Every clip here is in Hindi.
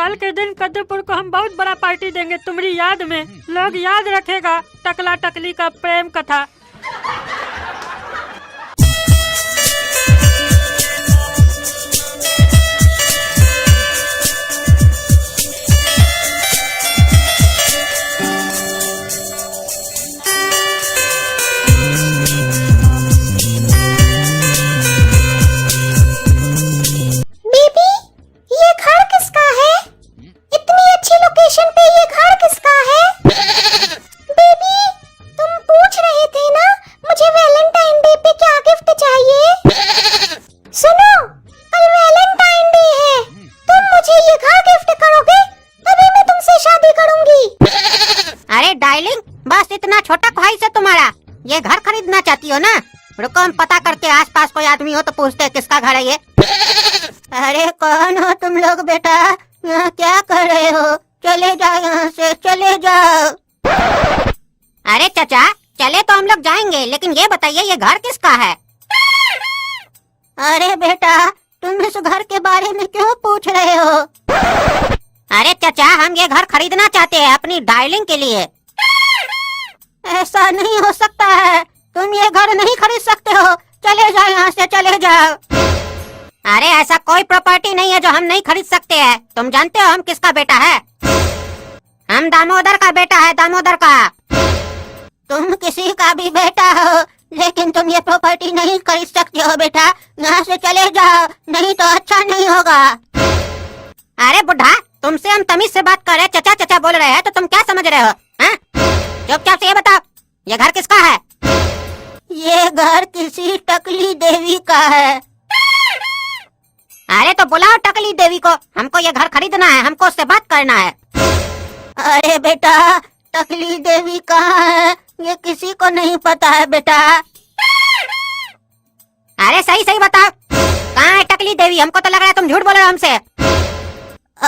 कल के दिन कद्दूपुर को हम बहुत बड़ा पार्टी देंगे तुम्हारी याद में। लोग याद रखेगा टकला टकली का प्रेम कथा। बस इतना छोटा ख्वाहिश है तुम्हारा, ये घर खरीदना चाहती हो ना? रुको हम पता करके आसपास कोई आदमी हो तो पूछते हैं किसका घर है ये। अरे कौन हो तुम लोग बेटा? यहाँ क्या कर रहे हो? चले जाओ यहाँ से, चले जाओ। अरे चाचा चले तो हम लोग जाएंगे, लेकिन ये बताइए ये घर किसका है? अरे बेटा तुम इस घर के बारे में क्यों पूछ रहे हो? अरे चाचा हम ये घर खरीदना चाहते हैं अपनी डार्लिंग के लिए। ऐसा नहीं हो सकता है, तुम ये घर नहीं खरीद सकते हो, चले जाओ यहाँ से, चले जाओ। अरे ऐसा कोई प्रॉपर्टी नहीं है जो हम नहीं खरीद सकते हैं। तुम जानते हो हम किसका बेटा है? हम दामोदर का बेटा है, दामोदर का। तुम किसी का भी बेटा हो, लेकिन तुम ये प्रॉपर्टी नहीं खरीद सकते हो बेटा, यहाँ से चले जाओ, नहीं तो अच्छा नहीं होगा। अरे बुढ़ा तुमसे हम तमीज से बात कर रहे हैं, चचा चचा बोल रहे हैं, तो तुम क्या समझ रहे हो? चुपचाप से ये बताओ ये घर किसका है? ये घर किसी टकली देवी का है। अरे तो बुलाओ टकली देवी को, हमको ये घर खरीदना है, हमको उससे बात करना है। अरे बेटा टकली देवी कहाँ है? ये किसी को नहीं पता है बेटा। अरे सही सही बताओ कहाँ है टकली देवी? हमको तो लग रहा है तुम झूठ बोल रहे हो हमसे।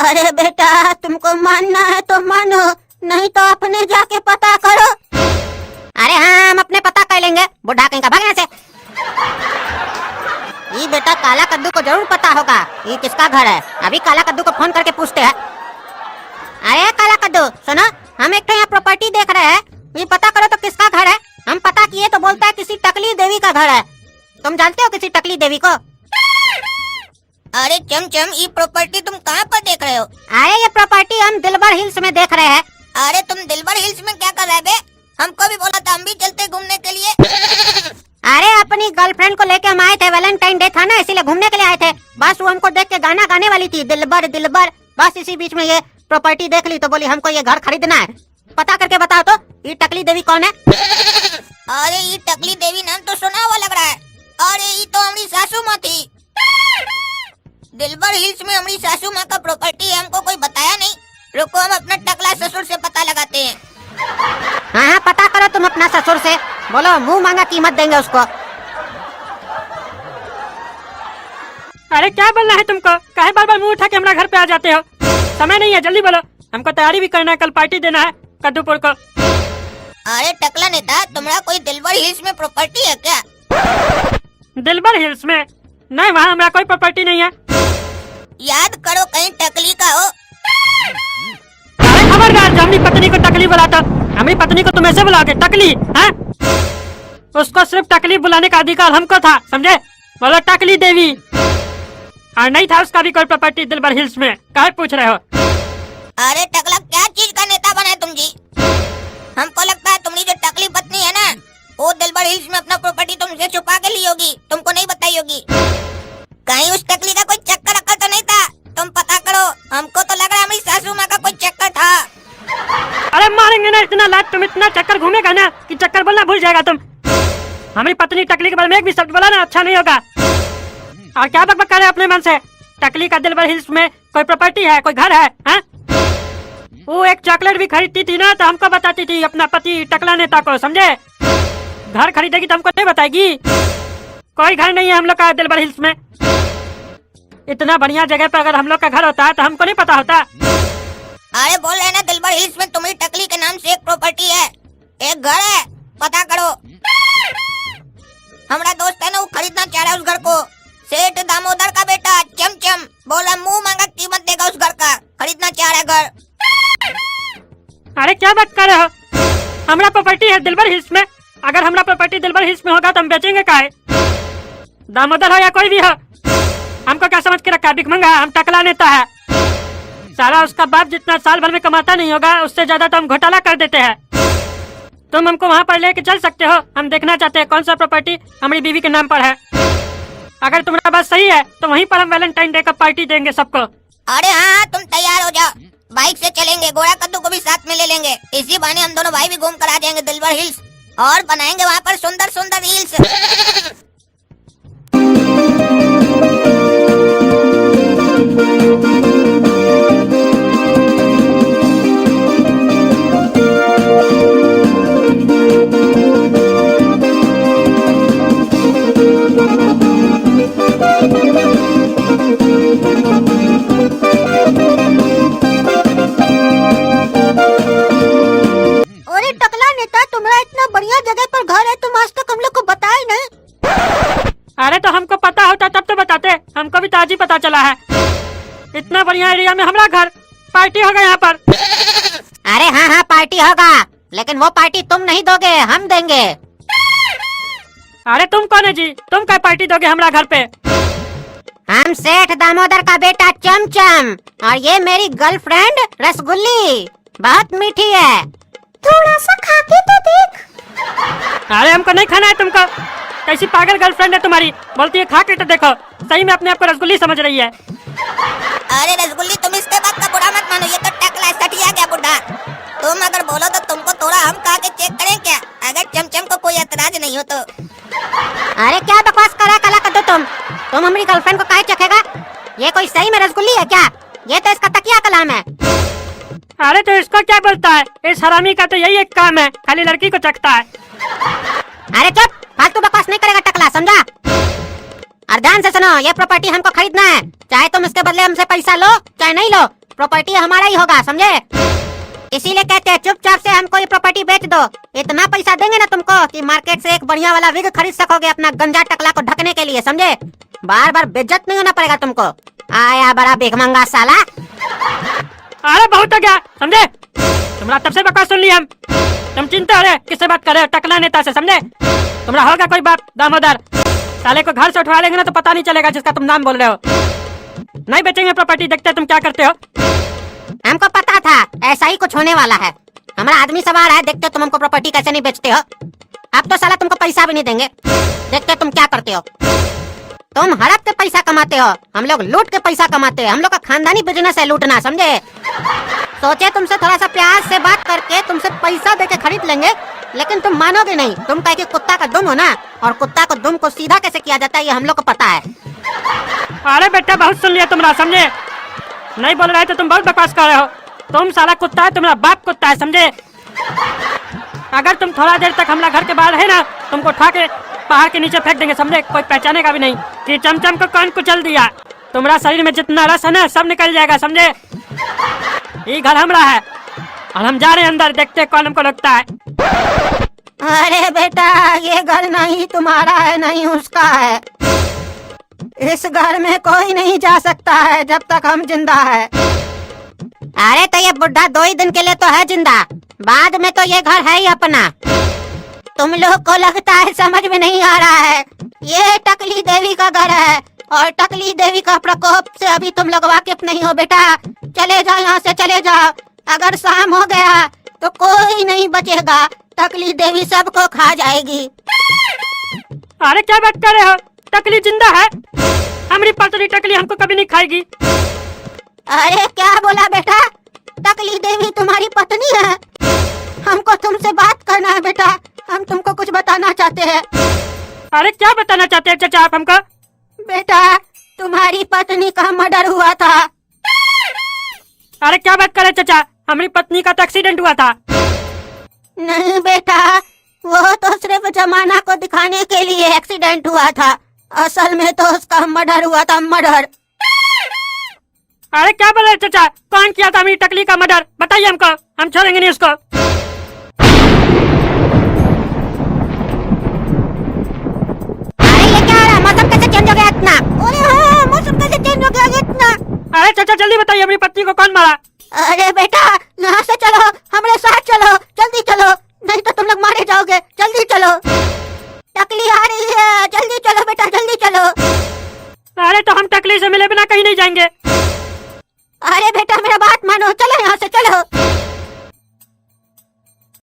अरे बेटा तुमको मानना है तो मानो, नहीं तो अपने जाके पता करो। अरे हाँ हम अपने पता कर लेंगे, बुढ़ा कहीं का भाग यहाँ से। ये बेटा काला कद्दू को जरूर पता होगा ये किसका घर है, अभी काला कद्दू को फोन करके पूछते हैं। अरे काला कद्दू सुनो, हम एक यहाँ प्रॉपर्टी देख रहे हैं, ये पता करो तो किसका घर है। हम पता किए तो बोलता है किसी टकली देवी का घर है। तुम जानते हो किसी टकली देवी को? अरे चमचम ये प्रॉपर्टी तुम कहाँ पर देख रहे हो? अरे ये प्रॉपर्टी हम दिलबर हिल्स में देख रहे हैं। अरे तुम दिलबर हिल्स में क्या कर रहे बे? हमको भी बोला था, हम भी चलते घूमने के लिए। अरे अपनी गर्लफ्रेंड को लेके हम आए थे, वैलेंटाइन डे था ना इसीलिए घूमने के लिए आए थे। बस वो हमको देख के गाना गाने वाली थी, दिलबर दिलबर। बस इसी बीच में ये प्रॉपर्टी देख ली तो बोली हमको ये घर खरीदना है। पता करके बताओ तो ये टकली देवी कौन है? अरे ये टकली देवी नाम तो सुना हुआ लग रहा है। अरे ये तो हमारी सासू माँ थी। दिलबर हिल्स में हमारी सासू माँ का प्रॉपर्टी है, हमको कोई बताया नहीं। रुको हम अपना टकला ससुर से पता लगाते हैं। हाँ पता करो तुम अपना ससुर से, बोलो मुंह मांगा कीमत देंगे उसको। अरे क्या बोलना है तुमको? काहे बार बार मुंह उठा के हमारा घर पे आ जाते हो? समय नहीं है, जल्दी बोलो, हमको तैयारी भी करना है, कल पार्टी देना है कद्दूपुर को। अरे टकला नेता तुम्हारा कोई दिलबर हिल्स में प्रॉपर्टी है क्या? दिलबर हिल्स में नहीं, वहाँ हमारा कोई प्रॉपर्टी नहीं है। याद करो कहीं टकली का हो। अरे खबरदार जो अपनी पत्नी को टकली बुलाता, हमारी पत्नी को तुम ऐसे बुलाओगे टकली? हाँ उसको सिर्फ टकली बुलाने का अधिकार हमको था, समझे? बोलो टकली देवी। और नहीं था उसका भी कोई प्रॉपर्टी दिलबर हिल्स में, काहे पूछ रहे हो? अरे टकला क्या चीज का नेता बना है तुम जी? हमको लगता है तुम्हारी जो टकली पत्नी है ना, वो दिलबर हिल्स में अपना प्रॉपर्टी तुमसे छुपा के ली होगी, तुमको नहीं बताई होगी। कहीं उस टकली का कोई चक्कर अक्कर तो नहीं था? तुम पता करो, हमको तो लग रहा है हमारी सासू माँ का कोई चक्कर था। अरे मारेंगे ना इतना लात, तुम इतना चक्कर घूमेगा ना कि चक्कर बोलना भूल जाएगा तुम। हमारी पत्नी टकली के बारे में एक भी शब्द बोला ना अच्छा नहीं होगा। और क्या बकबक कर रहे अपने मन से? टकली का दिलबर हिल्स में कोई प्रॉपर्टी है, कोई घर है? हाँ वो एक चॉकलेट भी खरीदती थी ना तो हमको बताती थी अपना पति टकला नेता को, समझे? घर खरीदेगी तो हमको नहीं बताएगी? कोई घर नहीं है हम लोग का दिलबर हिल्स में। इतना बढ़िया जगह पर अगर हम लोग का घर होता है तो हमको नहीं पता होता। अरे बोल रहे ना दिलबर हिल्स में तुम्हारी टकली के नाम से एक प्रॉपर्टी है, एक घर है, पता करो। हमारा दोस्त है ना वो खरीदना चाह रहा है उस घर को। सेठ दामोदर का बेटा चमचम बोला मुंह मांगा कीमत देगा उस घर का, खरीदना है दिलबर हिल्स में। अगर हमारा प्रॉपर्टी दिलबर हिल्स में होगा तो हम बेचेंगे काहे? दामोदर हो या कोई भी हो, हमको क्या समझ के रखा है? भिखमंगा, हम टकला नेता है। सारा उसका बाप जितना साल भर में कमाता नहीं होगा उससे ज्यादा तो हम घोटाला कर देते हैं। तुम हमको वहाँ पर लेके चल सकते हो? हम देखना चाहते हैं कौन सा प्रॉपर्टी हमारी बीवी के नाम पर है। अगर तुम्हारा बात सही है तो वहीं पर हम वैलेंटाइन डे का पार्टी देंगे सबको। अरे हाँ, तुम तैयार हो जाओ, बाइक से चलेंगे, गोरा कद्दू को भी साथ में ले लेंगे। इसी बहाने हम दोनों भाई भी घूम कर आ जाएंगे दिलबर हिल्स और बनाएंगे वहाँ पर सुंदर सुंदर रील्स। अरे टकला नेता, तुम्हारा इतना बढ़िया जगह पर घर है, तुम आज तक हम लोग को बताए नहीं। अरे तो हमको पता होता तब तो बताते, हमको भी ताजी पता चला है। इतना बढ़िया एरिया में हमारा घर, पार्टी होगा यहाँ पर। अरे हाँ हाँ, पार्टी होगा, लेकिन वो पार्टी तुम नहीं दोगे, हम देंगे। अरे तुम कौन है जी? तुम क्या पार्टी दोगे हमारा घर पे? हम सेठ दामोदर का बेटा चमचम, और ये मेरी गर्लफ्रेंड रसगुल्ली, बहुत मीठी है, थोड़ा सा खा के तो देख। अरे हमको नहीं खाना है तुमको। कैसी पागल गर्लफ्रेंड है तुम्हारी, बोलती है खा के तो देखो। सही में अपने आप को रसगुल्ली समझ रही है। अरे रसगुल्ली, तुम इसके बात का बुरा मत मानो, ये तो टकला सटिया गया बुढ़ा। तुम अगर बोलो तो तुमको थोड़ा हम खा के चेक करें क्या, अगर चमचम को कोई एतराज नहीं हो तो। अरे क्या बकवास करा कला कर दो तुम हमारी गर्लफ्रेंड को काहे चखेगा? ये कोई सही में रसगुल्ली है क्या? ये तो इसका तकिया कलाम है। अरे तो इसको क्या बोलता है? इस हरामी का तो यही एक काम है, खाली लड़की को चखता है। अरे चुप, फालतू बकवास नहीं करेगा टकला, समझा? और ध्यान से सुनो, ये प्रॉपर्टी हमको खरीदना है, चाहे तुम इसके बदले हमसे पैसा लो चाहे नहीं लो, प्रॉपर्टी हमारा ही होगा, समझे? इसीलिए कहते हैं चुपचाप से हमको ये प्रॉपर्टी बेच दो। इतना पैसा देंगे ना तुमको कि मार्केट से एक बढ़िया वाला विग खरीद सकोगे अपना गंजा टकला को ढकने के लिए, समझे? बार बार बेइज्जत नहीं होना पड़ेगा तुमको। आया बड़ा भिखमंगा साला। अरे बहुत हो गया, समझे? तुम्हारा तब से बकवास सुन लिया हम। तुम चिंता हो रहे किससे बात कर रहे हो? टकला नेता से, समझे? तुम्हारा होगा कोई बाप दामोदर, साले को घर से उठवा लेंगे ना तो पता नहीं चलेगा जिसका तुम नाम बोल रहे हो। नहीं बेचेंगे प्रॉपर्टी, देखते तुम क्या करते हो। हमको पता था ऐसा ही कुछ होने वाला है, हमारा आदमी सवार है, देखते तुम हमको प्रॉपर्टी कैसे नहीं बेचते हो। अब तो साला तुमको पैसा भी नहीं देंगे, देखते तुम क्या करते हो। तुम हड़प के पैसा कमाते हो, हम लोग लूट के पैसा कमाते हैं, हम लोग का खानदानी बिजनेस है लूटना, समझे? सोचे तुमसे थोड़ा सा प्यार से बात करके तुमसे पैसा देके खरीद लेंगे, लेकिन तुम मानोगे नहीं। तुम कहे कि कुत्ता का दुम हो ना, और कुत्ता को दुम को सीधा कैसे किया जाता है ये हम लोग को पता है। अरे बेटा बहुत सुन लिया तुम्हारा, समझे? नहीं बोल रहे तो तुम बहुत बकवास कर रहे हो। तुम साला कुत्ता है, तुम्हारा बाप कुत्ता है, समझे? अगर तुम थोड़ा देर तक हमारा घर के बाहर है ना, तुमको उठा के पहाड़ के नीचे फेंक देंगे, समझे? कोई पहचानेगा भी नहीं कि चमचम को कौन कुचल दिया। तुम्हारा शरीर में जितना रस है ना सब निकल जाएगा, समझे? ये घर हमारा है और हम जा रहे हैं अंदर, देखते कौन हमको लगता है। अरे बेटा, ये घर नहीं तुम्हारा है नहीं उसका है, इस घर में कोई नहीं जा सकता है जब तक हम जिंदा है। अरे तो ये बुढ़ा 2 ही दिन के लिए तो है जिंदा, बाद में तो ये घर है ही अपना। तुम लोग को लगता है समझ में नहीं आ रहा है, ये टकली देवी का घर है और टकली देवी का प्रकोप से अभी तुम लोग वाकिफ नहीं हो बेटा। चले जाओ यहाँ से, चले जाओ, अगर शाम हो गया तो कोई नहीं बचेगा, टकली देवी सबको खा जाएगी। अरे क्या बात कर रहे हो? टकली जिंदा है? हमारी पत्नी टकली हमको कभी नहीं खाएगी। अरे क्या बोला बेटा? टकली देवी तुम्हारी पत्नी है? हमको तुमसे बात करना है बेटा, हम तुमको कुछ बताना चाहते हैं। अरे क्या बताना चाहते हैं चाचा आप हमको? बेटा, तुम्हारी पत्नी का मर्डर हुआ था। अरे क्या बात कर रहे चाचा? हमारी पत्नी का तो एक्सीडेंट हुआ था। नहीं बेटा, वो तो सिर्फ जमाना को दिखाने के लिए एक्सीडेंट हुआ था, असल में तो उसका मर्डर हुआ था, मर्डर। अरे क्या बोल रहे चाचा? कौन किया था मेरी टकली का मर्डर? बताइए हमको, हम छोड़ेंगे नहीं उसको। अरे ये क्या हो रहा है? मौसम कैसे चेंज हो गया इतना? अरे हाँ, मौसम कैसे चेंज हो गया इतना? अरे चाचा जल्दी बताइए, अपनी पत्नी को कौन मारा? अरे बेटा, यहाँ से चलो, हमारे साथ चलो, जल्दी चलो, नहीं तो तुम लोग मारे जाओगे। जल्दी चलो, टकली आ रही है, जल्दी चलो बेटा, जल्दी चलो। अरे तो हम टकली से मिले बिना कहीं नहीं जाएंगे। अरे बेटा मेरा बात मानो, चलो यहाँ से चलो।